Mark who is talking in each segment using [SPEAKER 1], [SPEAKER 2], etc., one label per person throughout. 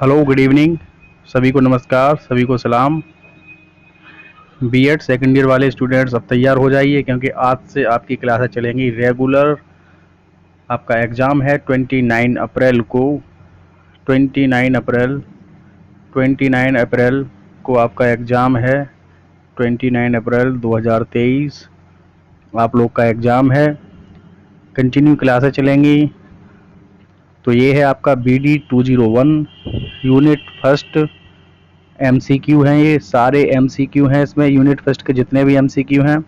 [SPEAKER 1] Hello, good evening. सभी को नमस्कार, सभी को सलाम। बीएड सेकंड ईयर वाले स्टूडेंट्स अब तैयार हो जाइए, क्योंकि आज से आपकी क्लासेस चलेंगी रेगुलर। आपका एग्ज़ाम है 29 अप्रैल को। 29 अप्रैल 29 अप्रैल को आपका एग्ज़ाम है। 29 अप्रैल 2023 आप लोग का एग्ज़ाम है। कंटिन्यू क्लासेस चलेंगी। तो ये है आपका BD 201 यूनिट फर्स्ट। MCQ हैं, ये सारे MCQ हैं इसमें। यूनिट फर्स्ट के जितने भी MCQ हैं,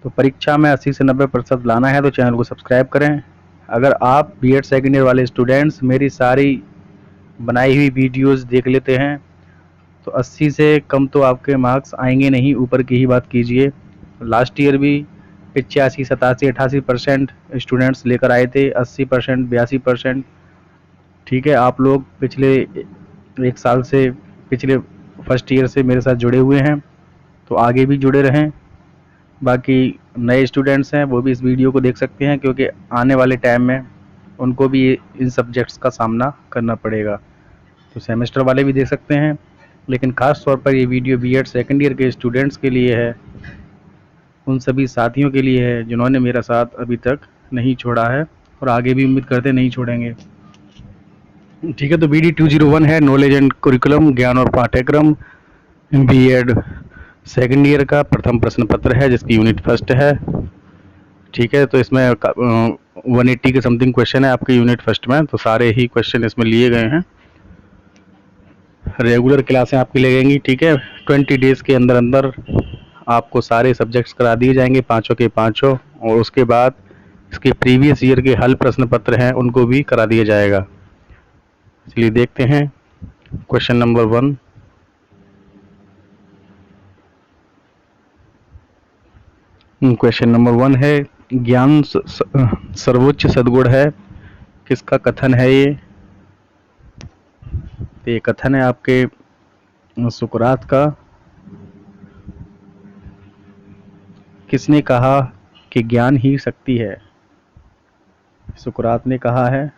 [SPEAKER 1] तो परीक्षा में 80 से 90% लाना है, तो चैनल को सब्सक्राइब करें। अगर आप बीएड सेकेंड ईयर वाले स्टूडेंट्स मेरी सारी बनाई हुई वीडियोस देख लेते हैं, तो 80 से कम तो आपके मार्क्स आएंगे नहीं, ऊपर की ही बात कीजिए। लास्ट ईयर भी 85, 87, 88% स्टूडेंट्स लेकर आए थे, 80%, 82%। ठीक है, आप लोग पिछले एक साल से, पिछले फर्स्ट ईयर से मेरे साथ जुड़े हुए हैं, तो आगे भी जुड़े रहें। बाकी नए स्टूडेंट्स हैं वो भी इस वीडियो को देख सकते हैं, क्योंकि आने वाले टाइम में उनको भी इन सब्जेक्ट्स का सामना करना पड़ेगा। तो सेमेस्टर वाले भी देख सकते हैं, लेकिन ख़ास तौर पर ये वीडियो बीएड सेकेंड ईयर के स्टूडेंट्स के लिए है, उन सभी साथियों के लिए है जिन्होंने मेरा साथ अभी तक नहीं छोड़ा है और आगे भी उम्मीद करते नहीं छोड़ेंगे। ठीक है, तो BD 201 है नॉलेज एंड करिकुलम, ज्ञान और पाठ्यक्रम, बीएड सेकेंड ईयर का प्रथम प्रश्न पत्र है, जिसकी यूनिट फर्स्ट है। ठीक है, तो इसमें 180 के समथिंग क्वेश्चन है आपके यूनिट फर्स्ट में, तो सारे ही क्वेश्चन इसमें लिए गए हैं। रेगुलर क्लासें आपकी लगेंगी। ठीक है, 20 डेज़ के अंदर अंदर आपको सारे सब्जेक्ट्स करा दिए जाएंगे, पाँचों के पाँचों। और उसके बाद इसके प्रीवियस ईयर के हल प्रश्न पत्र हैं, उनको भी करा दिया जाएगा। चलिए देखते हैं क्वेश्चन नंबर 1। क्वेश्चन नंबर 1 है, ज्ञान सर्वोच्च सद्गुण है, किसका कथन है ये? तो ये कथन है आपके सुकरात का। किसने कहा कि ज्ञान ही शक्ति है? सुकरात ने कहा है।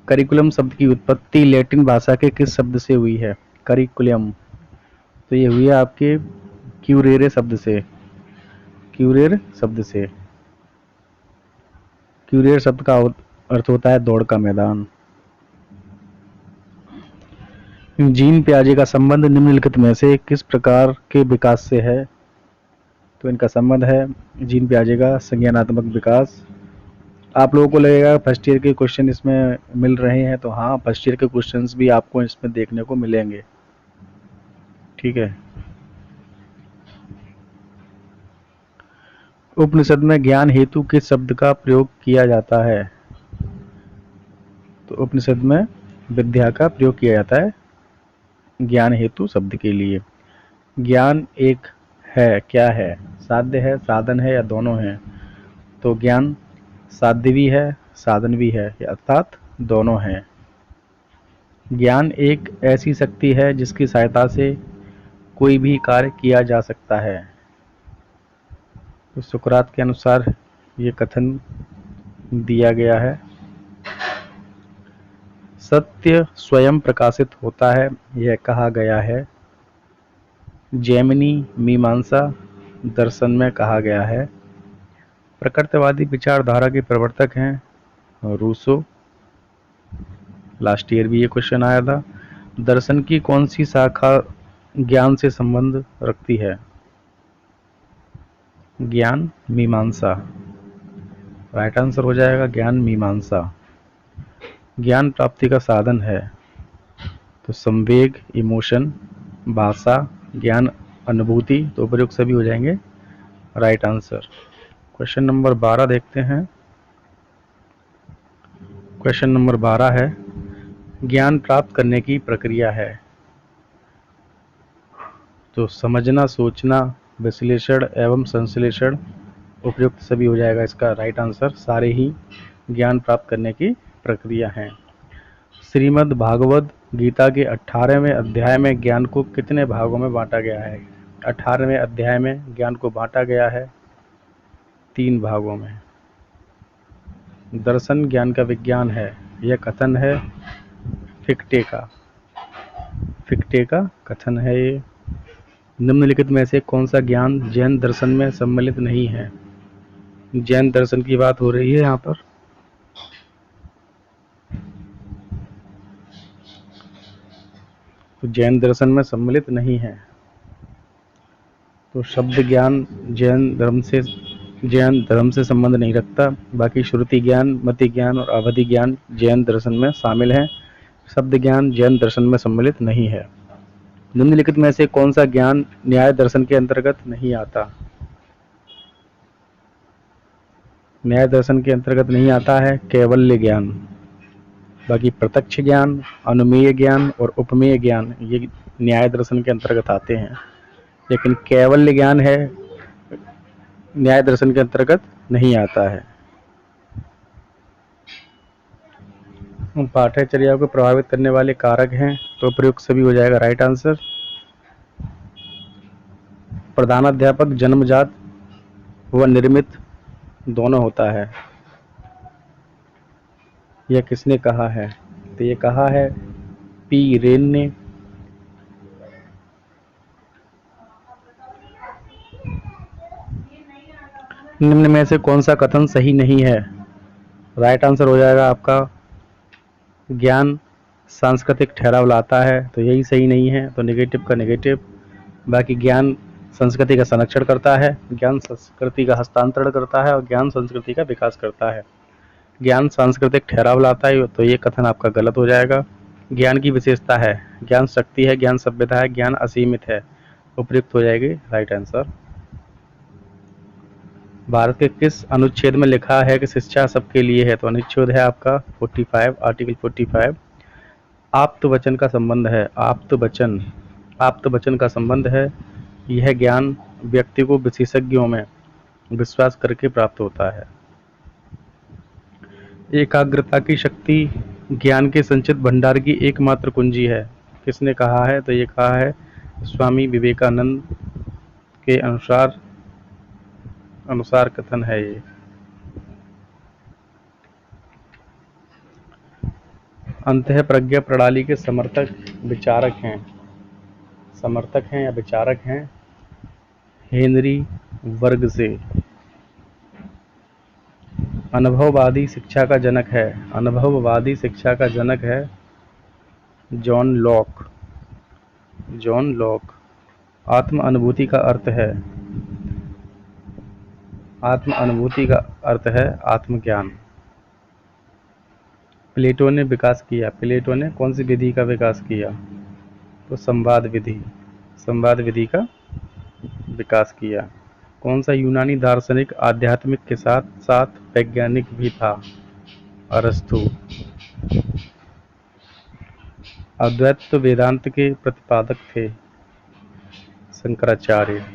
[SPEAKER 1] करिकुलम शब्द की उत्पत्ति लैटिन भाषा के किस शब्द से हुई है? करिकुलम, तो ये हुई है आपके क्यूरेरे शब्द से। क्यूरेर शब्द से। क्यूरेर शब्द का अर्थ होता है दौड़ का मैदान। जीन पियाजे का संबंध निम्नलिखित में से किस प्रकार के विकास से है? तो इनका संबंध है जीन पियाजे का संज्ञानात्मक विकास। आप लोगों को लगेगा फर्स्ट ईयर के क्वेश्चन इसमें मिल रहे हैं, तो हाँ, फर्स्ट ईयर के क्वेश्चंस भी आपको इसमें देखने को मिलेंगे। ठीक है, उपनिषद में ज्ञान हेतु किस शब्द का प्रयोग किया जाता है? तो उपनिषद में विद्या का प्रयोग किया जाता है ज्ञान हेतु शब्द के लिए। ज्ञान एक है, क्या है? साध्य है, साधन है, या दोनों हैं? तो ज्ञान साध्य भी है, साधन भी है, अर्थात दोनों हैं। ज्ञान एक ऐसी शक्ति है जिसकी सहायता से कोई भी कार्य किया जा सकता है। तो सुकरात के अनुसार ये कथन दिया गया है। सत्य स्वयं प्रकाशित होता है, यह कहा गया है। जैमिनी मीमांसा दर्शन में कहा गया है। प्रकृतिवादी विचारधारा के प्रवर्तक हैं रूसो। लास्ट ईयर भी ये क्वेश्चन आया था। दर्शन की कौन सी शाखा ज्ञान से संबंध रखती है? ज्ञान मीमांसा। राइट आंसर हो जाएगा ज्ञान मीमांसा। ज्ञान प्राप्ति का साधन है, तो संवेग, इमोशन, भाषा, ज्ञान, अनुभूति, तो उपयुक्त सभी हो जाएंगे राइट आंसर। क्वेश्चन नंबर 12 देखते हैं। क्वेश्चन नंबर 12 है, ज्ञान प्राप्त करने की प्रक्रिया है। तो समझना, सोचना, विश्लेषण एवं संश्लेषण, उपयुक्त सभी हो जाएगा इसका राइट आंसर। सारे ही ज्ञान प्राप्त करने की प्रक्रिया हैं। श्रीमद् भागवत गीता के 18वें अध्याय में ज्ञान को कितने भागों में बांटा गया है? 18वें अध्याय में ज्ञान को बांटा गया है 3 भागों में। दर्शन ज्ञान का विज्ञान है, यह कथन है फिक्टे का। फिक्टे का कथन है ये। निम्नलिखित में से कौन सा ज्ञान जैन दर्शन में सम्मिलित नहीं है? जैन दर्शन की बात हो रही है यहाँ पर। तो जैन दर्शन में सम्मिलित नहीं है। तो शब्द ज्ञान जैन धर्म से संबंध नहीं रखता। बाकी श्रुति ज्ञान, मति ज्ञान और अवधि ज्ञान जैन दर्शन में शामिल है। शब्द ज्ञान जैन दर्शन में सम्मिलित नहीं है। निम्नलिखित में से कौन सा ज्ञान न्याय दर्शन के अंतर्गत नहीं आता? न्याय दर्शन के अंतर्गत नहीं आता है कैवल्य ज्ञान। बाकी प्रत्यक्ष ज्ञान, अनुमेय ज्ञान और उपमेय ज्ञान ये न्याय दर्शन के अंतर्गत आते हैं, लेकिन कैवल्य ज्ञान है न्याय दर्शन के अंतर्गत नहीं आता है। पाठ्यचर्या को प्रभावित करने वाले कारक हैं, तो प्रयुक्त सभी हो जाएगा राइट आंसर। प्रधानाध्यापक जन्मजात व निर्मित दोनों होता है, यह किसने कहा है? तो ये कहा है पी रेन ने। निम्न में से कौन सा कथन सही नहीं है? राइट आंसर हो जाएगा आपका ज्ञान सांस्कृतिक ठहराव लाता है, तो यही सही नहीं है। तो नेगेटिव का नेगेटिव। बाकी ज्ञान संस्कृति का संरक्षण करता है, ज्ञान संस्कृति का हस्तांतरण करता है और ज्ञान संस्कृति का विकास करता है। ज्ञान सांस्कृतिक ठहराव लाता है, तो ये कथन आपका गलत हो जाएगा। ज्ञान की विशेषता है, ज्ञान शक्ति है, ज्ञान सभ्यता है, ज्ञान असीमित है, उपयुक्त हो जाएगी राइट आंसर। भारत के किस अनुच्छेद में लिखा है कि शिक्षा सबके लिए है? तो अनुच्छेद है आपका 45, आर्टिकल 45। आप्त वचन का संबंध है, आप्त वचन का संबंध है। यह ज्ञान व्यक्ति को विशेषज्ञों में विश्वास करके प्राप्त होता है। एकाग्रता की शक्ति ज्ञान के संचित भंडार की एकमात्र कुंजी है, किसने कहा है? तो ये कहा है स्वामी विवेकानंद के अनुसार कथन है ये। अंतःप्रज्ञा प्रणाली के समर्थक या विचारक हैं हेनरी वर्गजे। अनुभववादी शिक्षा का जनक है जॉन लॉक। आत्म अनुभूति का अर्थ है आत्मज्ञान। प्लेटो ने कौन सी विधि का विकास किया? तो संवाद विधि का विकास किया। कौन सा यूनानी दार्शनिक आध्यात्मिक के साथ साथ वैज्ञानिक भी था? अरस्तु। अद्वैत वेदांत के प्रतिपादक थे शंकराचार्य।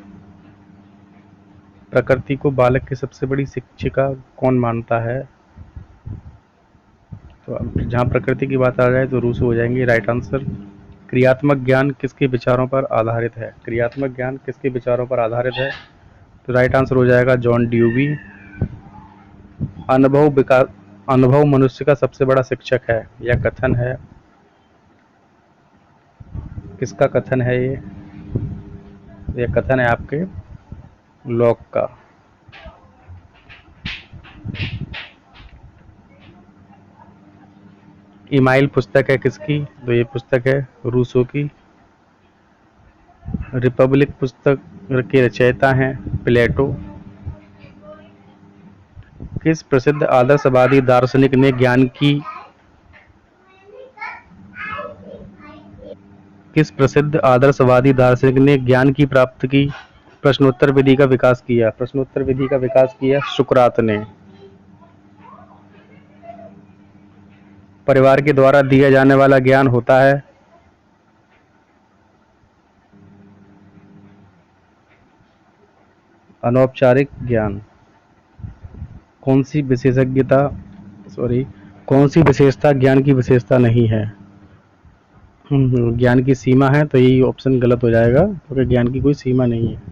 [SPEAKER 1] प्रकृति को बालक की सबसे बड़ी शिक्षिका कौन मानता है? तो जहाँ प्रकृति की बात आ जाए तो रूसो हो जाएंगे राइट आंसर। क्रियात्मक ज्ञान किसके विचारों पर आधारित है? तो राइट आंसर हो जाएगा जॉन ड्यूवी। अनुभव मनुष्य का सबसे बड़ा शिक्षक है, यह कथन है, किसका कथन है ये? यह कथन है आपके लॉक का। ईमाइल पुस्तक है किसकी? तो ये पुस्तक है रूसो की। रिपब्लिक पुस्तक के रचयिता हैं प्लेटो। किस प्रसिद्ध आदर्शवादी दार्शनिक ने ज्ञान की प्राप्ति की प्रश्नोत्तर विधि का विकास किया? सुकरात ने। परिवार के द्वारा दिया जाने वाला ज्ञान होता है अनौपचारिक ज्ञान। कौन सी विशेषता ज्ञान की विशेषता नहीं है? ज्ञान की सीमा है, तो यही ऑप्शन गलत हो जाएगा, क्योंकि ज्ञान की कोई सीमा नहीं है।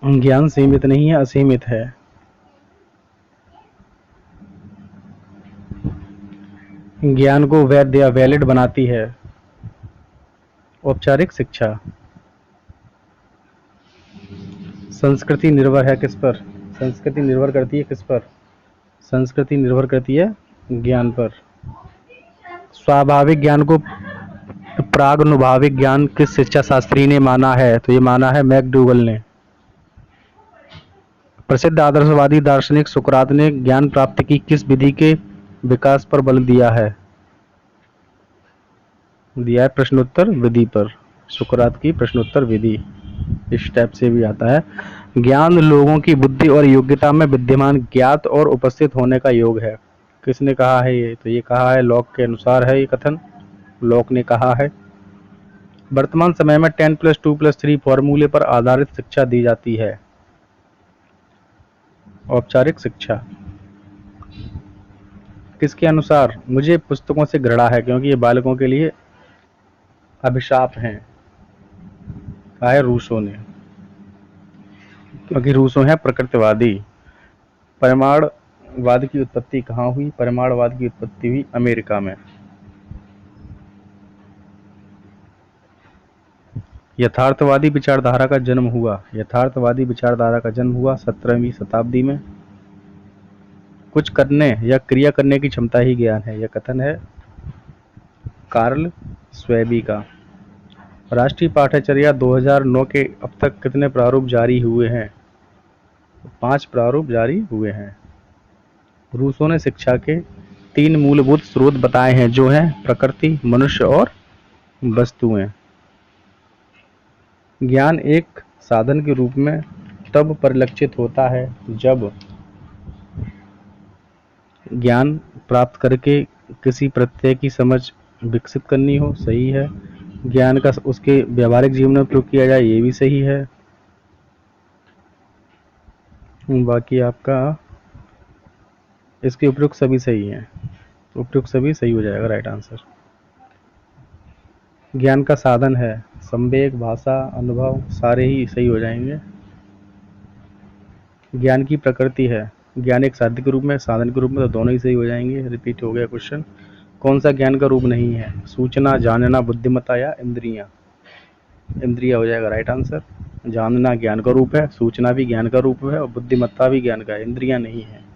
[SPEAKER 1] ज्ञान सीमित नहीं है, असीमित है। ज्ञान को वैध या वैलिड बनाती है। औपचारिक शिक्षा। संस्कृति निर्भर है किस पर? संस्कृति निर्भर करती है किस पर? संस्कृति निर्भर करती है ज्ञान पर। स्वाभाविक ज्ञान को प्रागनुभाविक ज्ञान किस शिक्षा शास्त्री ने माना है? तो ये माना है मैकडूगल ने। प्रसिद्ध आदर्शवादी दार्शनिक सुकरात ने ज्ञान प्राप्ति की किस विधि के विकास पर बल दिया है? दिया है प्रश्नोत्तर विधि पर। सुकरात की प्रश्नोत्तर विधि इस टाइप से भी आता है। ज्ञान लोगों की बुद्धि और योग्यता में विद्यमान ज्ञात और उपस्थित होने का योग है। किसने कहा है ये? तो ये कहा है लॉक के अनुसार है ये कथन, लॉक ने कहा है। वर्तमान समय में 10+2+3 फॉर्मूले पर आधारित शिक्षा दी जाती है। औपचारिक शिक्षा। किसके अनुसार? मुझे पुस्तकों से घृणा है क्योंकि ये बालकों के लिए अभिशाप हैं। कहा है रूसो ने, क्योंकि रूसो है प्रकृतिवादी। परिमाणवाद की उत्पत्ति कहाँ हुई? परिमाणवाद की उत्पत्ति हुई अमेरिका में। यथार्थवादी विचारधारा का जन्म हुआ। यथार्थवादी विचारधारा का जन्म हुआ 17वीं शताब्दी में। कुछ करने या क्रिया करने की क्षमता ही ज्ञान है, यह कथन है कार्ल स्वैबी का। राष्ट्रीय पाठ्यचर्या 2009 के अब तक कितने प्रारूप जारी हुए हैं? 5 प्रारूप जारी हुए हैं। रूसो ने शिक्षा के 3 मूलभूत स्रोत बताए हैं, जो हैं प्रकृति, मनुष्य और वस्तुएं। ज्ञान एक साधन के रूप में तब परिलक्षित होता है जब ज्ञान प्राप्त करके किसी प्रत्यय की समझ विकसित करनी हो। सही है। ज्ञान का उसके व्यावहारिक जीवन में प्रयोग किया जाए, ये भी सही है। बाकी आपका इसके उपयुक्त सभी सही हैं, उपयुक्त सभी सही हो जाएगा राइट आंसर। ज्ञान का साधन है संवेग, भाषा, अनुभव, सारे ही सही हो जाएंगे। ज्ञान की प्रकृति है, ज्ञान एक साध्य के रूप में, साधन के रूप में, तो दोनों ही सही हो जाएंगे। रिपीट हो गया क्वेश्चन। कौन सा ज्ञान का रूप नहीं है? सूचना, जानना, बुद्धिमत्ता या इंद्रियां? इंद्रिया हो जाएगा राइट आंसर। जानना ज्ञान का रूप है, सूचना भी ज्ञान का रूप है और बुद्धिमत्ता भी ज्ञान का है, इंद्रियां नहीं है।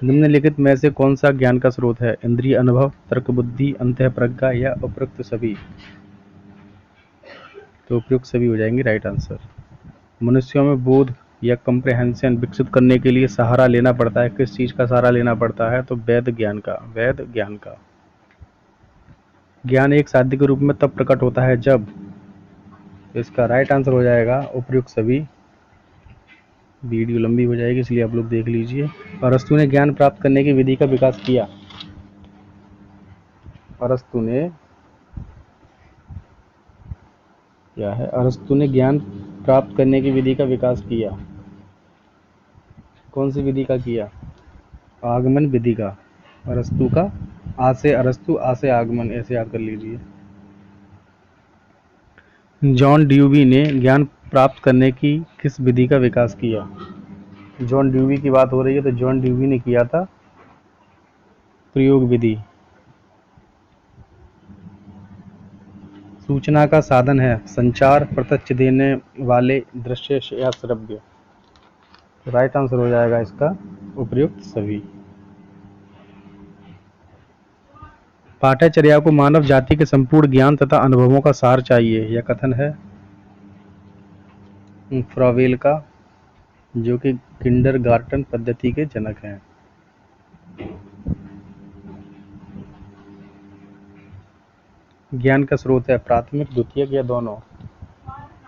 [SPEAKER 1] निम्नलिखित में से कौन सा ज्ञान का स्रोत है? इंद्रिय, अनुभव, तर्क बुद्धि, अंतःप्रज्ञा या उपयुक्त सभी? तो उपयुक्त सभी हो जाएंगे राइट आंसर। मनुष्यों में बोध या कंप्रेहेंशन विकसित करने के लिए सहारा लेना पड़ता है। किस चीज का सहारा लेना पड़ता है? तो वेद ज्ञान का, वेद ज्ञान का। ज्ञान एक साध्य के रूप में तब प्रकट होता है जब, इसका राइट आंसर हो जाएगा उपयुक्त सभी। वीडियो लंबी हो जाएगी इसलिए आप लोग देख लीजिए। अरस्तु ने ज्ञान प्राप्त करने की विधि का विकास किया। अरस्तु ने क्या है? अरस्तु ने ज्ञान प्राप्त करने की विधि का विकास किया। कौन सी विधि का किया? आगमन विधि का। अरस्तु का आ से अरस्तु, आ से आगमन, ऐसे याद कर लीजिए। जॉन ड्यूवी ने ज्ञान प्राप्त करने की किस विधि का विकास किया? जॉन ड्यूवी की बात हो रही है तो जॉन ड्यूवी ने किया था प्रयोग विधि। सूचना का साधन है संचार, प्रत्यक्ष देने वाले, दृश्य या श्रव्य? राइट आंसर हो जाएगा इसका उपयुक्त सभी। पाठ्यचर्या को मानव जाति के संपूर्ण ज्ञान तथा अनुभवों का सार चाहिए, यह कथन है फ्रावेल का, जो कि किंडरगार्टन पद्धति के जनक हैं। ज्ञान का स्रोत है प्राथमिक, द्वितीयक या दोनों?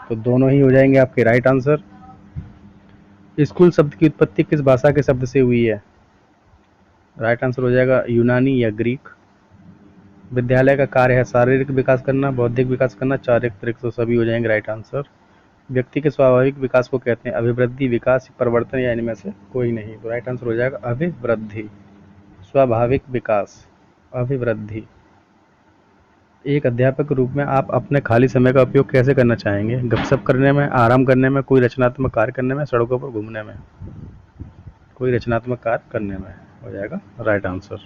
[SPEAKER 1] तो दोनों ही हो जाएंगे आपके राइट आंसर। स्कूल शब्द की उत्पत्ति किस भाषा के शब्द से हुई है? राइट आंसर हो जाएगा यूनानी या ग्रीक। विद्यालय का कार्य है शारीरिक विकास करना, बौद्धिक विकास करना, चारित्रिक, तो सभी हो जाएंगे राइट आंसर। व्यक्ति के स्वाभाविक विकास को कहते हैं अभिवृद्धि, विकास, परिवर्तन या इनमें से कोई नहीं? तो राइट आंसर हो जाएगा अभिवृद्धि। स्वाभाविक विकास, अभिवृद्धि। एक अध्यापक के रूप में आप अपने खाली समय का उपयोग कैसे करना चाहेंगे? गपशप करने में, आराम करने में, कोई रचनात्मक कार्य करने में, सड़कों पर घूमने में? कोई रचनात्मक कार्य करने में हो जाएगा राइट आंसर।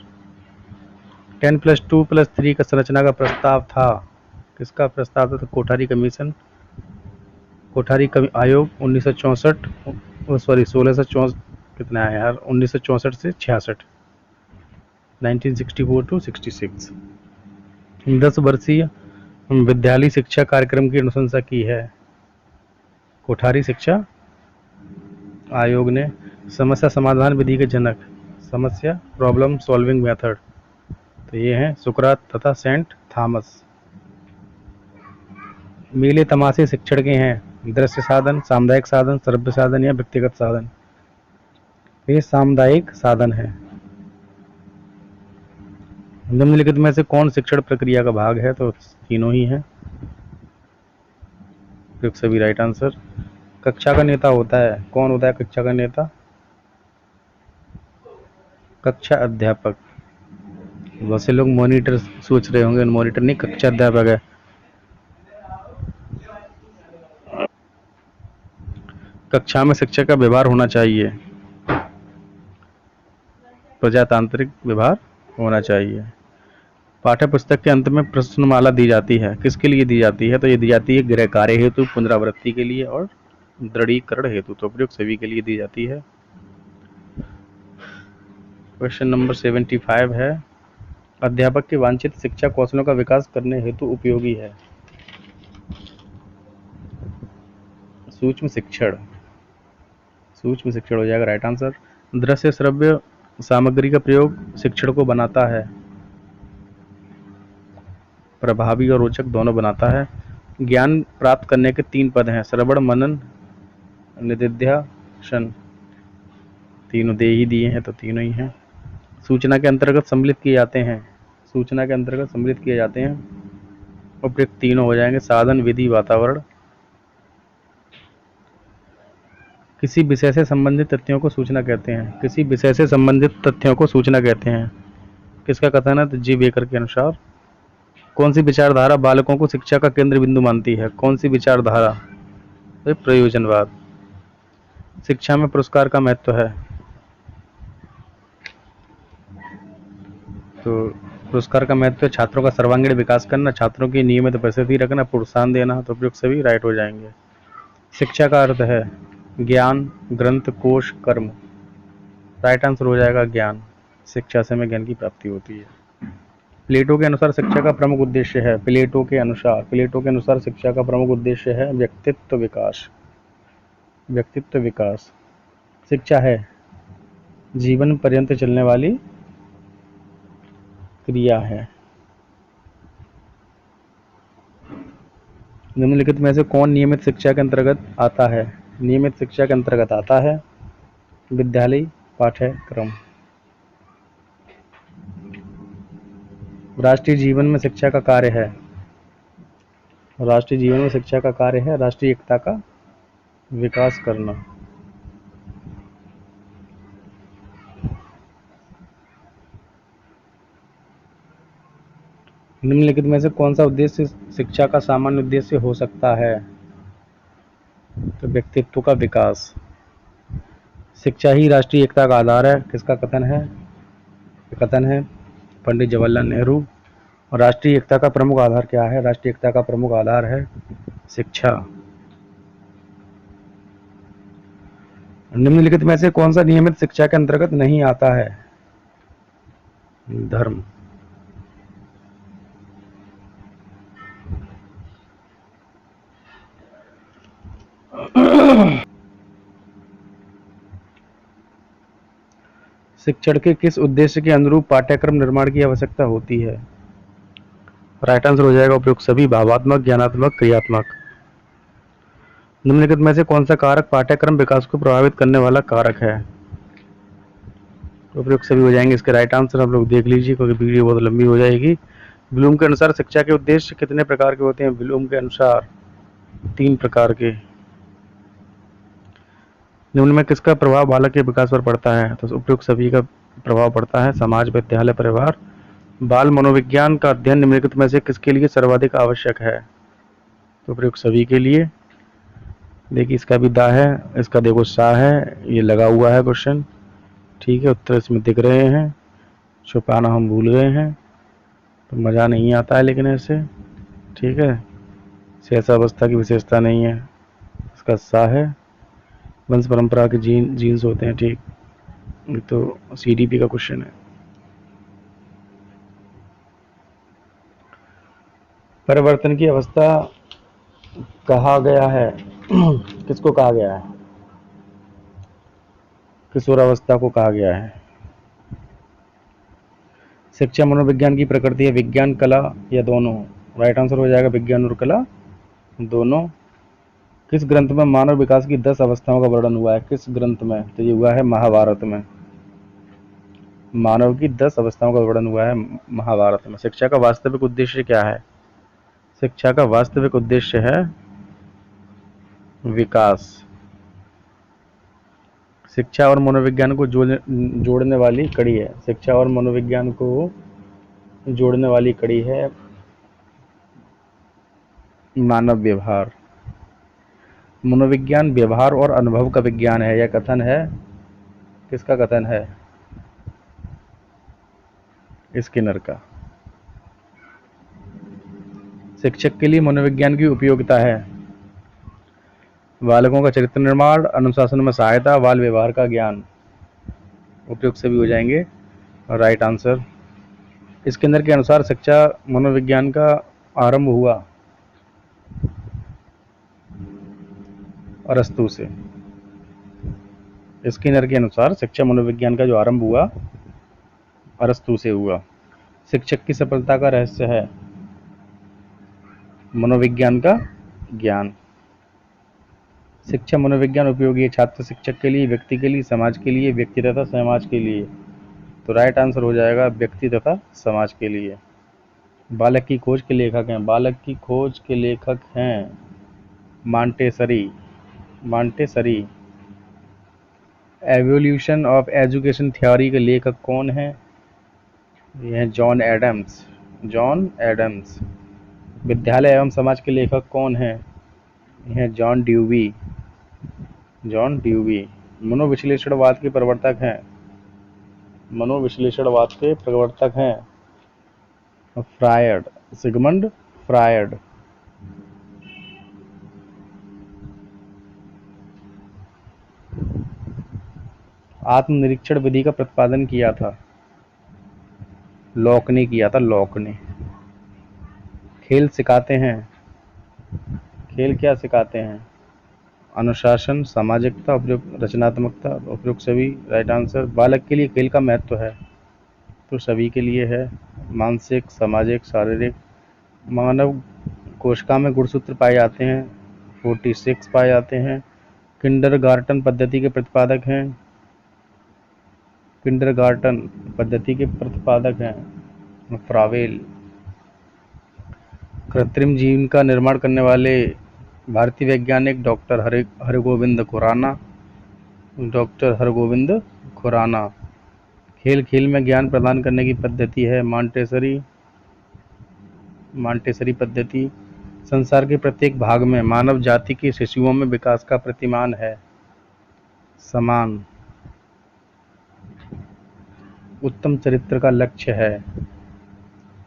[SPEAKER 1] 10+2+3 का संरचना का प्रस्ताव था, किसका प्रस्ताव था? तो कोठारी कमीशन, कोठारी आयोग 1964, सॉरी 1664, कितना है यार, 1964 से 66, 1964 to 66। 10 वर्षीय विद्यालय शिक्षा कार्यक्रम की अनुशंसा की है कोठारी शिक्षा आयोग ने। समस्या समाधान विधि के जनक, समस्या प्रॉब्लम सॉल्विंग मेथड, तो ये हैं सुकरात तथा सेंट थॉमस। मेले तमाशे शिक्षण के हैं, दृश्य साधन, सामुदायिक साधन, श्रव्य साधन या व्यक्तिगत साधन? ये सामुदायिक साधन है। निम्नलिखित में से कौन शिक्षण प्रक्रिया का भाग है? तो तीनों ही हैं, सभी राइट आंसर। कक्षा का नेता होता है, कौन होता है कक्षा का नेता? कक्षा अध्यापक। बहुत से लोग मॉनिटर सोच रहे होंगे, मॉनिटर नहीं, कक्षा अध्यापक है। कक्षा में शिक्षक का व्यवहार होना चाहिए, प्रजातांत्रिक व्यवहार होना चाहिए। पाठ्य पुस्तक के अंत में प्रश्नमाला दी जाती है, किसके लिए दी जाती है? तो ये दी जाती है गृह कार्य हेतु, पुनरावृत्ति के लिए और दृढ़ीकरण हेतु, तो प्रयोग सभी के लिए दी जाती है। क्वेश्चन नंबर 75 है, अध्यापक के वांछित शिक्षा कौशलों का विकास करने हेतु उपयोगी है। सूक्ष्म शिक्षण, सूक्ष्म शिक्षण हो जाएगा राइट आंसर। दृश्य श्रव्य सामग्री का प्रयोग शिक्षण को बनाता है, प्रभावी और रोचक दोनों बनाता है। ज्ञान प्राप्त करने के 3 पद हैं, श्रवण, मनन, निदिध्यासन, तीनों दे ही दिए हैं तो तीनों ही हैं। सूचना के अंतर्गत सम्मिलित किए जाते हैं, सूचना के अंतर्गत सम्मिलित किए जाते हैं, उपयुक्त तीनों हो जाएंगे, साधन, विधि, वातावरण। किसी विषय से संबंधित तथ्यों को सूचना कहते हैं, किसी विषय से संबंधित तथ्यों को सूचना कहते हैं, किसका कथन है? तो जी बेकर के अनुसार। कौन सी विचारधारा बालकों को शिक्षा का केंद्र बिंदु मानती है? कौन सी विचारधारा? तो प्रयोजनवाद। शिक्षा में पुरस्कार का महत्व है, तो पुरस्कार का महत्व छात्रों का सर्वांगीण विकास करना, छात्रों की नियमित उपस्थिति रखना, प्रोत्साहन देना, तो उपयुक्त सभी राइट हो जाएंगे। शिक्षा का अर्थ है ज्ञान, ग्रंथ, कोश, कर्म, राइट आंसर हो जाएगा ज्ञान। शिक्षा से हमें ज्ञान की प्राप्ति होती है। प्लेटो के अनुसार शिक्षा का प्रमुख उद्देश्य है, प्लेटो के अनुसार शिक्षा का प्रमुख उद्देश्य है व्यक्तित्व विकास, व्यक्तित्व विकास। शिक्षा है जीवन पर्यंत चलने वाली क्रिया है। निम्नलिखित में से कौन नियमित शिक्षा के अंतर्गत आता है? नियमित शिक्षा के अंतर्गत आता है विद्यालय पाठ्यक्रम। राष्ट्रीय जीवन में शिक्षा का कार्य है, राष्ट्रीय जीवन में शिक्षा का कार्य है राष्ट्रीय एकता का विकास करना। निम्नलिखित में से कौन सा उद्देश्य शिक्षा का सामान्य उद्देश्य हो सकता है? तो व्यक्तित्व का विकास। शिक्षा ही राष्ट्रीय एकता का आधार है, किसका कथन है? कथन है पंडित जवाहरलाल नेहरू। और राष्ट्रीय एकता का प्रमुख आधार क्या है? राष्ट्रीय एकता का प्रमुख आधार है शिक्षा। निम्नलिखित में से कौन सा नियमित शिक्षा के अंतर्गत नहीं आता है? धर्म। शिक्षण के किस उद्देश्य के अनुरूप पाठ्यक्रम निर्माण की आवश्यकता होती है? राइट आंसर हो जाएगा उपयुक्त सभी, भावात्मक, ज्ञानात्मक, क्रियात्मक। निम्नलिखित में से कौन सा कारक पाठ्यक्रम विकास को प्रभावित करने वाला कारक है? उपयुक्त सभी हो जाएंगे इसके राइट आंसर। आप लोग देख लीजिए क्योंकि वीडियो बहुत लंबी हो जाएगी। ब्लूम के अनुसार शिक्षा के उद्देश्य कितने प्रकार के होते हैं? ब्लूम के अनुसार 3 प्रकार के। निम्न में किसका प्रभाव बालक के विकास पर पड़ता है? तो उपयुक्त सभी का प्रभाव पड़ता है समाज, विद्यालय, परिवार बाल मनोविज्ञान का अध्ययन निम्नलिखित में से किसके लिए सर्वाधिक आवश्यक है? तो प्रयोग सभी के लिए। देखिए इसका भी दा है, इसका देखो सा है, ये लगा हुआ है क्वेश्चन, ठीक है, उत्तर इसमें दिख रहे हैं, छुपाना हम भूल गए हैं, तो मज़ा नहीं आता है लेकिन ऐसे, ठीक है, सहसावस्था की विशेषता नहीं है, इसका सा है, वंश परंपरा के जीन्स होते हैं, ठीक, ये तो सीडीपी का क्वेश्चन है। परिवर्तन की अवस्था कहा गया है किसको कहा गया है? किशोरावस्था को कहा गया है। शिक्षा मनोविज्ञान की प्रकृति है विज्ञान, कला या दोनों? राइट आंसर हो जाएगा विज्ञान और कला दोनों। किस ग्रंथ में मानव विकास की 10 अवस्थाओं का वर्णन हुआ है? किस ग्रंथ में? तो ये हुआ है महाभारत में। मानव की 10 अवस्थाओं का वर्णन हुआ है महाभारत में। शिक्षा का वास्तविक उद्देश्य क्या है? शिक्षा का वास्तविक उद्देश्य है विकास। शिक्षा और मनोविज्ञान को जोड़ने वाली कड़ी है। शिक्षा और मनोविज्ञान को जोड़ने वाली कड़ी है मानव व्यवहार। मनोविज्ञान व्यवहार और अनुभव का विज्ञान है, यह कथन है किसका कथन है? स्किनर का। शिक्षक के लिए मनोविज्ञान की उपयोगिता है बालकों का चरित्र निर्माण, अनुशासन में सहायता, बाल व्यवहार का ज्ञान। उपयुक्त सभी हो जाएंगे राइट आंसर। स्किनर के अनुसार शिक्षा मनोविज्ञान का आरंभ हुआ अरस्तु से। स्किनर के अनुसार शिक्षा मनोविज्ञान का जो आरंभ हुआ अरस्तु से हुआ। शिक्षक की सफलता का रहस्य है मनोविज्ञान का ज्ञान। शिक्षा मनोविज्ञान उपयोगी है छात्र शिक्षक के लिए, व्यक्ति के लिए, समाज के लिए, व्यक्ति तथा समाज के लिए। तो राइट आंसर हो जाएगा व्यक्ति तथा समाज के लिए। बालक की खोज के लेखक हैं, बालक की खोज के लेखक हैं Montessori. Montessori. Evolution of education theory के लेखक कौन हैं? ये हैं जॉन एडम्स। John Adams. विद्यालय एवं समाज के लेखक कौन हैं? ये हैं जॉन ड्यूवी। John Dewey. मनोविश्लेषणवाद के प्रवर्तक हैं। मनोविश्लेषणवाद के प्रवर्तक हैं फ्रायड, सिगमंड फ्रायड। आत्मनिरीक्षण विधि का प्रतिपादन किया था लॉक ने किया था, लॉक ने। खेल सिखाते हैं, खेल क्या सिखाते हैं? अनुशासन, सामाजिकता, उपयुक्त रचनात्मकता। उपयुक्त सभी राइट आंसर। बालक के लिए खेल का महत्व है तो सभी के लिए है, मानसिक, सामाजिक, शारीरिक। मानव कोशिका में गुणसूत्र पाए जाते हैं 46 पाए जाते हैं। किंडरगार्टन पद्धति के प्रतिपादक हैं, किंडरगार्टन पद्धति के प्रतिपादक हैं फ्रावेल। कृत्रिम जीन का निर्माण करने वाले भारतीय वैज्ञानिक डॉक्टर हरगोविंद खुराना। डॉक्टर हरगोविंद खुराना। खेल खेल में ज्ञान प्रदान करने की पद्धति है मॉन्टेसरी। मॉन्टेसरी पद्धति। संसार के प्रत्येक भाग में मानव जाति के शिशुओं में विकास का प्रतिमान है समान। उत्तम चरित्र का लक्ष्य है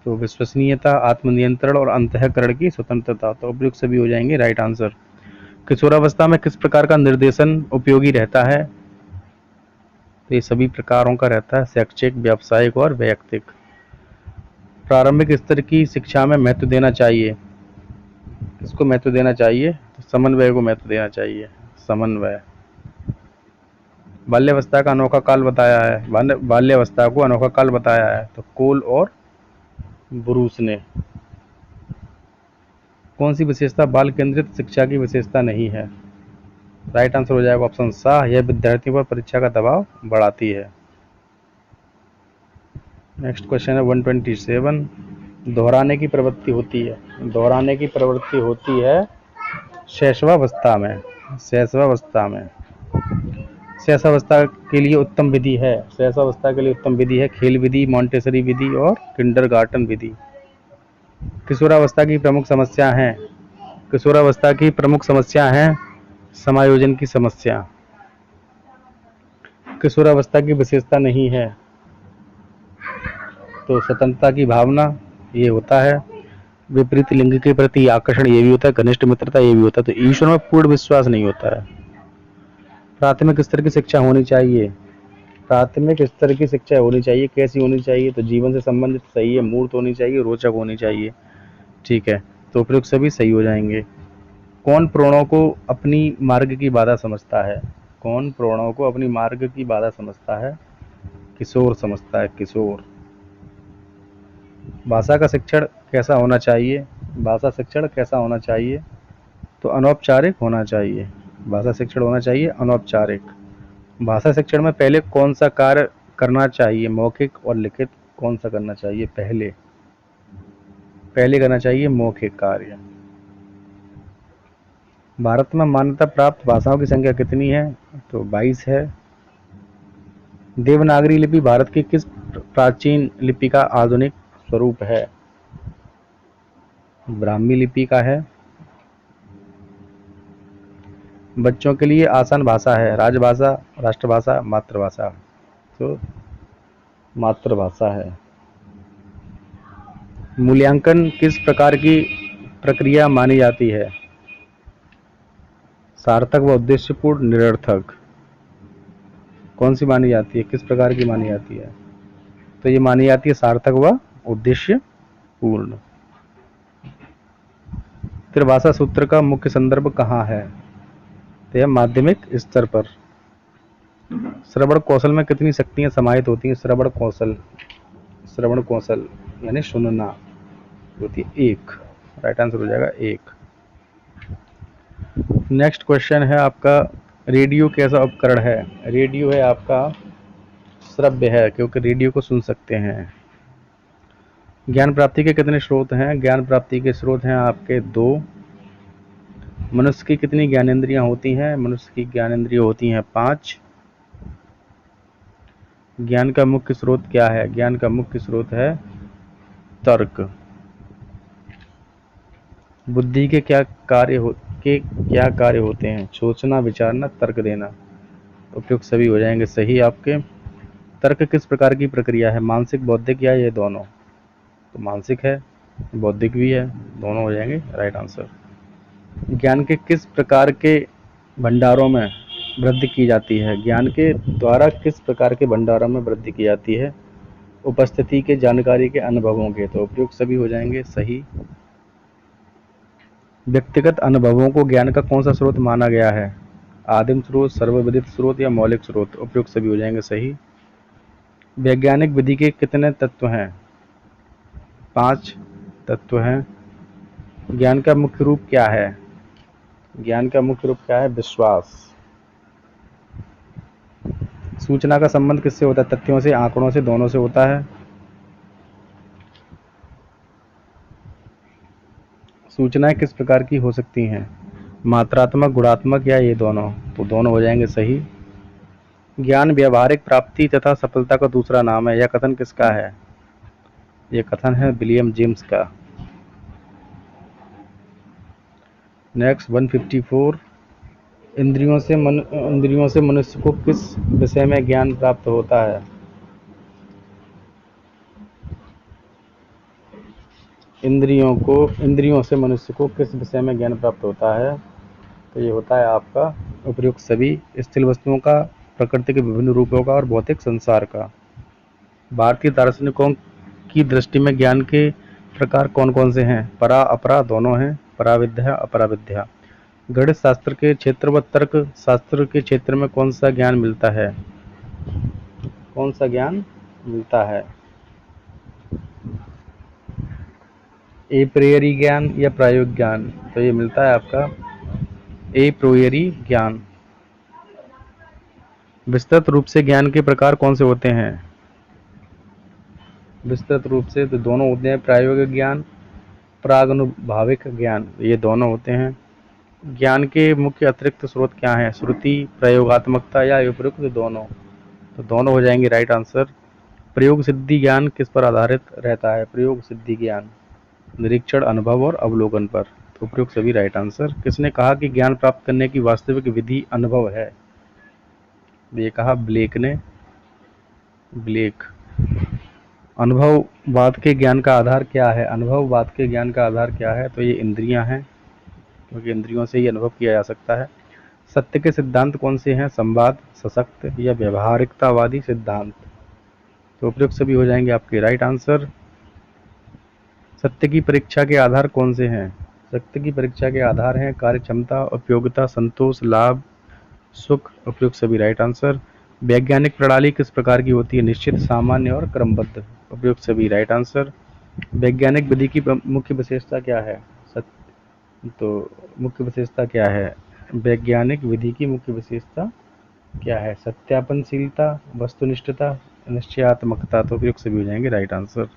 [SPEAKER 1] तो विश्वसनीयता, आत्मनियंत्रण और अंतःकरण की स्वतंत्रता। तो उपयुक्त सभी हो जाएंगे राइट आंसर। किशोरावस्था में किस प्रकार का निर्देशन उपयोगी रहता है? तो ये सभी प्रकारों का रहता है, शैक्षिक, व्यावसायिक और वैयक्तिक। प्रारंभिक स्तर की शिक्षा में महत्व देना चाहिए, किसको महत्व देना चाहिए? तो समन्वय को महत्व देना चाहिए, समन्वय। बाल्यावस्था का अनोखा काल बताया है, बाल्यावस्था को अनोखा काल बताया है तो कोल और ब्रूस ने। कौन सी विशेषता बाल केंद्रित शिक्षा की विशेषता नहीं है? राइट आंसर हो जाएगा ऑप्शन सा, यह विद्यार्थियों पर परीक्षा का दबाव बढ़ाती है। नेक्स्ट क्वेश्चन है 127। दोहराने की प्रवृत्ति होती है, दोहराने की प्रवृत्ति होती है शैशवावस्था में, शैशवावस्था में। सहसावस्था के लिए उत्तम विधि है, सहसावस्था के लिए उत्तम विधि है खेल विधि, मॉन्टेसरी विधि और किंडरगार्टन विधि। किशोरावस्था की प्रमुख समस्या है, किशोरावस्था की प्रमुख समस्या है समायोजन की समस्या। किशोरावस्था की विशेषता नहीं है तो स्वतंत्रता की भावना ये होता है, विपरीत लिंग के प्रति आकर्षण ये भी होता है, घनिष्ठ मित्रता ये भी होता है, तो ईश्वर में पूर्ण विश्वास नहीं होता है। प्राथमिक स्तर की शिक्षा होनी चाहिए, प्राथमिक स्तर की शिक्षा होनी चाहिए, कैसी होनी चाहिए, तो जीवन से संबंधित सही है, मूर्त होनी चाहिए, रोचक होनी चाहिए। ठीक है, तो प्रयोग सभी सही हो जाएंगे। कौन प्रणों को अपनी मार्ग की बाधा समझता है, कौन प्रणों को अपनी मार्ग की बाधा समझता है, किशोर समझता है, किशोर। भाषा का शिक्षण कैसा होना चाहिए, भाषा शिक्षण कैसा होना चाहिए, तो अनौपचारिक होना चाहिए, भाषा शिक्षण होना चाहिए अनौपचारिक। भाषा शिक्षण में पहले कौन सा कार्य करना चाहिए, मौखिक और लिखित, कौन सा करना चाहिए पहले, पहले करना चाहिए मौखिक कार्य। भारत में मान्यता प्राप्त भाषाओं की संख्या कितनी है, तो 22 है। देवनागरी लिपि भारत की किस प्राचीन लिपि का आधुनिक स्वरूप है, ब्राह्मी लिपि का है। बच्चों के लिए आसान भाषा है राजभाषा, राष्ट्रभाषा, मातृभाषा, तो मातृभाषा है। मूल्यांकन किस प्रकार की प्रक्रिया मानी जाती है, सार्थक व उद्देश्यपूर्ण, निरर्थक, कौन सी मानी जाती है, किस प्रकार की मानी जाती है, तो ये मानी जाती है सार्थक व उद्देश्य पूर्ण। त्रिभाषा सूत्र का मुख्य संदर्भ कहाँ है, तो यह माध्यमिक स्तर पर। श्रवण कौशल में कितनी शक्तियां समाहित होती हैं, श्रवण कौशल, श्रवण कौशल यानी सुनना होती है एक, राइट आंसर हो जाएगा एक। नेक्स्ट क्वेश्चन है आपका, रेडियो कैसा उपकरण है, रेडियो है आपका श्रव्य है, क्योंकि रेडियो को सुन सकते हैं। ज्ञान प्राप्ति के कितने स्रोत हैं, ज्ञान प्राप्ति के स्रोत हैं आपके दो। मनुष्य की कितनी ज्ञानेंद्रियां होती हैं, मनुष्य की ज्ञानेंद्रियां होती हैं 5। ज्ञान का मुख्य स्रोत क्या है, ज्ञान का मुख्य स्रोत है तर्क। बुद्धि के क्या कार्य होते हैं, सोचना, विचारना, तर्क देना, उपयुक्त सभी हो जाएंगे सही आपके। तर्क किस प्रकार की प्रक्रिया है, मानसिक, बौद्धिक या ये दोनों, तो मानसिक है, बौद्धिक भी है, दोनों हो जाएंगे राइट आंसर। ज्ञान के किस प्रकार के भंडारों में वृद्धि की जाती है, ज्ञान के द्वारा किस प्रकार के भंडारों में वृद्धि की जाती है, उपस्थिति के, जानकारी के, अनुभवों के, तो उपयुक्त सभी हो जाएंगे सही। व्यक्तिगत अनुभवों को ज्ञान का कौन सा स्रोत माना गया है, आदिम स्रोत, सर्वविदित स्रोत या मौलिक स्रोत, उपयुक्त सभी हो जाएंगे सही। वैज्ञानिक विधि के कितने तत्व हैं, 5 तत्व हैं। ज्ञान का मुख्य रूप क्या है, ज्ञान का मुख्य रूप क्या है, विश्वास। सूचना का संबंध किससे होता है, तथ्यों से, आंकड़ों से, दोनों से होता है। सूचनाएं किस प्रकार की हो सकती हैं, मात्रात्मक, गुणात्मक या ये दोनों, तो दोनों हो जाएंगे सही। ज्ञान व्यावहारिक प्राप्ति तथा सफलता का दूसरा नाम है, यह कथन किसका है, यह कथन है विलियम जेम्स का। नेक्स्ट 154, इंद्रियों से मनुष्य को किस विषय में ज्ञान प्राप्त होता है, इंद्रियों से मनुष्य को किस विषय में ज्ञान प्राप्त होता है, तो ये होता है आपका उपयुक्त सभी, स्थिर वस्तुओं का, प्रकृति के विभिन्न रूपों का और भौतिक संसार का। भारतीय दार्शनिकों की दृष्टि में ज्ञान के प्रकार कौन कौन से हैं, परा अपरा दोनों हैं, पराविद्या अपराविद्या। गणित शास्त्र के क्षेत्र व तर्क शास्त्र के क्षेत्र में कौन सा ज्ञान मिलता है, कौन सा ज्ञान मिलता है, ए प्रियरी ज्ञान या प्रायोगिक ज्ञान, तो ये मिलता है आपका ए प्रियरी ज्ञान। विस्तृत रूप से ज्ञान के प्रकार कौन से होते हैं, विस्तृत रूप से तो दोनों होते हैं, प्रायोगिक ज्ञान, प्रागनुभाविक ज्ञान, ये दोनों होते हैं। ज्ञान के मुख्य अतिरिक्त स्रोत क्या हैं? श्रुति, प्रयोगात्मकता या उपयुक्त दोनों? तो दोनों हो जाएंगे राइट आंसर। प्रयोग सिद्धि ज्ञान किस पर आधारित रहता है? प्रयोग सिद्धि ज्ञान निरीक्षण, अनुभव और अवलोकन पर। तो उपयुक्त सभी राइट आंसर। किसने कहा कि ज्ञान प्राप्त करने की वास्तविक विधि अनुभव है? ये कहा ब्लेक ने। ब्लेक। अनुभववाद के ज्ञान का आधार क्या है? अनुभववाद के ज्ञान का आधार क्या है? तो ये इंद्रियां हैं, क्योंकि इंद्रियों से ही अनुभव किया जा सकता है। सत्य के सिद्धांत कौन से हैं? संवाद, सशक्त या व्यवहारिकतावादी सिद्धांत? तो उपयुक्त सभी हो जाएंगे आपके राइट आंसर। सत्य की परीक्षा के आधार कौन से हैं? सत्य की परीक्षा के आधार हैं कार्य क्षमता, उपयोगिता, संतोष, लाभ, सुख। उपयुक्त सभी राइट आंसर। वैज्ञानिक प्रणाली किस प्रकार की होती है? निश्चित, सामान्य और क्रमबद्ध। उपयुक्त सभी राइट आंसर। वैज्ञानिक विधि की मुख्य विशेषता क्या है? तो मुख्य विशेषता क्या है? वैज्ञानिक विधि की मुख्य विशेषता क्या है? सत्यापनशीलता, वस्तुनिष्ठता, निश्चयात्मकता। तो उपयुक्त सभी हो जाएंगे राइट आंसर।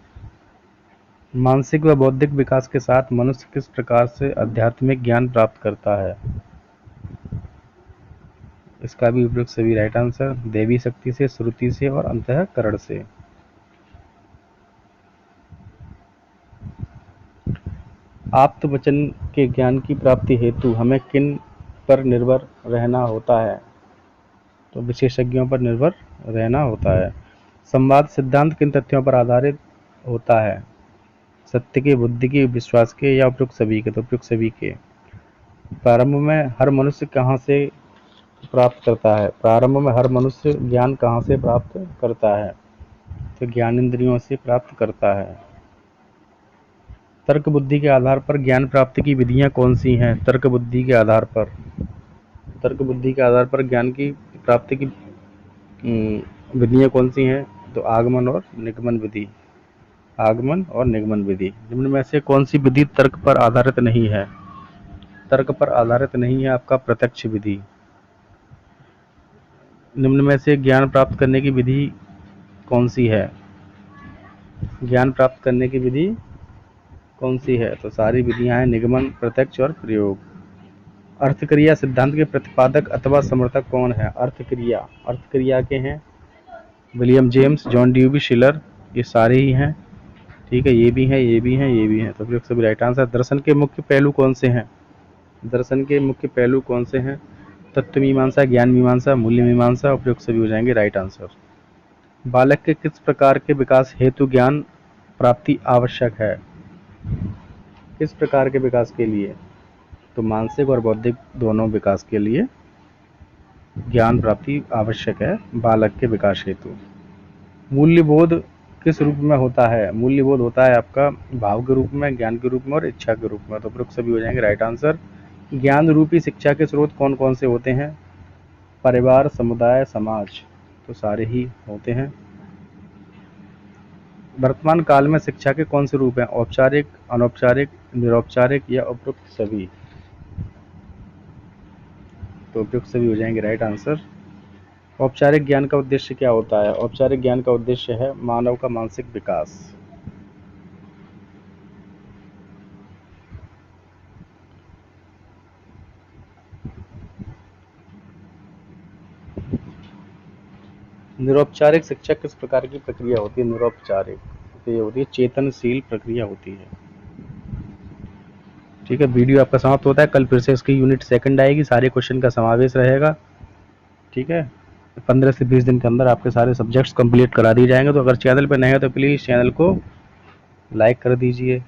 [SPEAKER 1] मानसिक व बौद्धिक विकास के साथ मनुष्य किस प्रकार से आध्यात्मिक ज्ञान प्राप्त करता है? इसका भी उपयुक्त सभी राइट आंसर। देवी शक्ति से, श्रुति से और अंतःकरण से। आप्त वचन के ज्ञान की प्राप्ति हेतु हमें किन पर निर्भर रहना होता है? तो विशेषज्ञों पर निर्भर रहना होता है। संवाद सिद्धांत किन तथ्यों पर आधारित होता है? सत्य के, बुद्धि के, विश्वास के या उपयुक्त सभी के? तो उपयुक्त सभी के। प्रारंभ में हर मनुष्य कहाँ से प्राप्त करता है? प्रारंभ में हर मनुष्य ज्ञान कहाँ से प्राप्त करता है? तो ज्ञान इंद्रियों से प्राप्त करता है। तर्क बुद्धि के आधार पर ज्ञान प्राप्ति की विधियां कौन सी हैं? तर्क बुद्धि के आधार पर, तर्क बुद्धि के आधार पर ज्ञान की प्राप्ति की विधियां कौन सी हैं? तो आगमन और निगमन विधि। आगमन और निगमन विधि। निम्न में से कौन सी विधि तर्क पर आधारित नहीं है? तर्क पर आधारित नहीं है आपका प्रत्यक्ष विधि। निम्न में से ज्ञान प्राप्त करने की विधि कौन सी है? ज्ञान प्राप्त करने की विधि कौन सी है? तो सारी विधियां हैं निगमन, प्रत्यक्ष और प्रयोग। अर्थक्रिया सिद्धांत के प्रतिपादक अथवा समर्थक कौन है? अर्थक्रिया, अर्थक्रिया के हैं विलियम जेम्स, जॉन ड्यूवी, शिलर। ये सारे ही हैं, ठीक है। ये भी हैं, ये भी हैं, ये भी हैं। तो फिर सभी राइट आंसर। दर्शन के मुख्य पहलू कौन से हैं? दर्शन के मुख्य पहलू कौन से हैं? तत्व मीमांसा, ज्ञान मीमांसा, मूल्य मीमांसा। उपयुक्त सभी हो जाएंगे राइट आंसर। बालक के किस प्रकार के विकास हेतु ज्ञान प्राप्ति आवश्यक है? किस प्रकार के विकास के लिए? तो मानसिक और बौद्धिक दोनों विकास के लिए ज्ञान प्राप्ति आवश्यक है बालक के विकास हेतु। मूल्यबोध किस रूप में होता है? मूल्यबोध होता है आपका भाव के रूप में, ज्ञान के रूप में और इच्छा के रूप में। तो उपयुक्त सभी हो जाएंगे राइट आंसर। ज्ञान रूपी शिक्षा के स्रोत कौन कौन से होते हैं? परिवार, समुदाय, समाज। तो सारे ही होते हैं। वर्तमान काल में शिक्षा के कौन से रूप हैं? औपचारिक, अनौपचारिक, निरौपचारिक या उपयुक्त सभी? तो उपयुक्त सभी हो जाएंगे राइट आंसर। औपचारिक ज्ञान का उद्देश्य क्या होता है? औपचारिक ज्ञान का उद्देश्य है मानव का मानसिक विकास। निरौपचारिक शिक्षा किस प्रकार की प्रक्रिया होती है? निरौपचारिक तो ये होती है चेतनशील प्रक्रिया होती है, ठीक है। वीडियो आपका समाप्त होता है। कल फिर से इसकी यूनिट सेकंड आएगी, सारे क्वेश्चन का समावेश रहेगा, ठीक है। 15 से 20 दिन के अंदर आपके सारे सब्जेक्ट्स कंप्लीट करा दिए जाएंगे। तो अगर चैनल पर नए हैं तो प्लीज़ चैनल को लाइक कर दीजिए,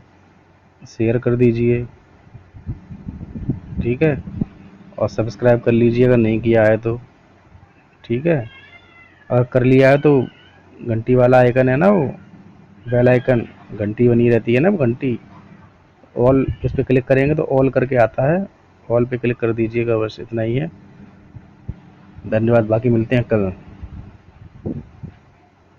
[SPEAKER 1] शेयर कर दीजिए, ठीक है, और सब्सक्राइब कर लीजिए अगर नहीं किया है तो, ठीक है। और कर लिया है तो घंटी वाला आइकन है ना, वो बेल आइकन, घंटी बनी रहती है ना, वो घंटी, ऑल, इस पर क्लिक करेंगे तो ऑल करके आता है, ऑल पे क्लिक कर दीजिएगा। बस इतना ही है। धन्यवाद। बाकी मिलते हैं कल।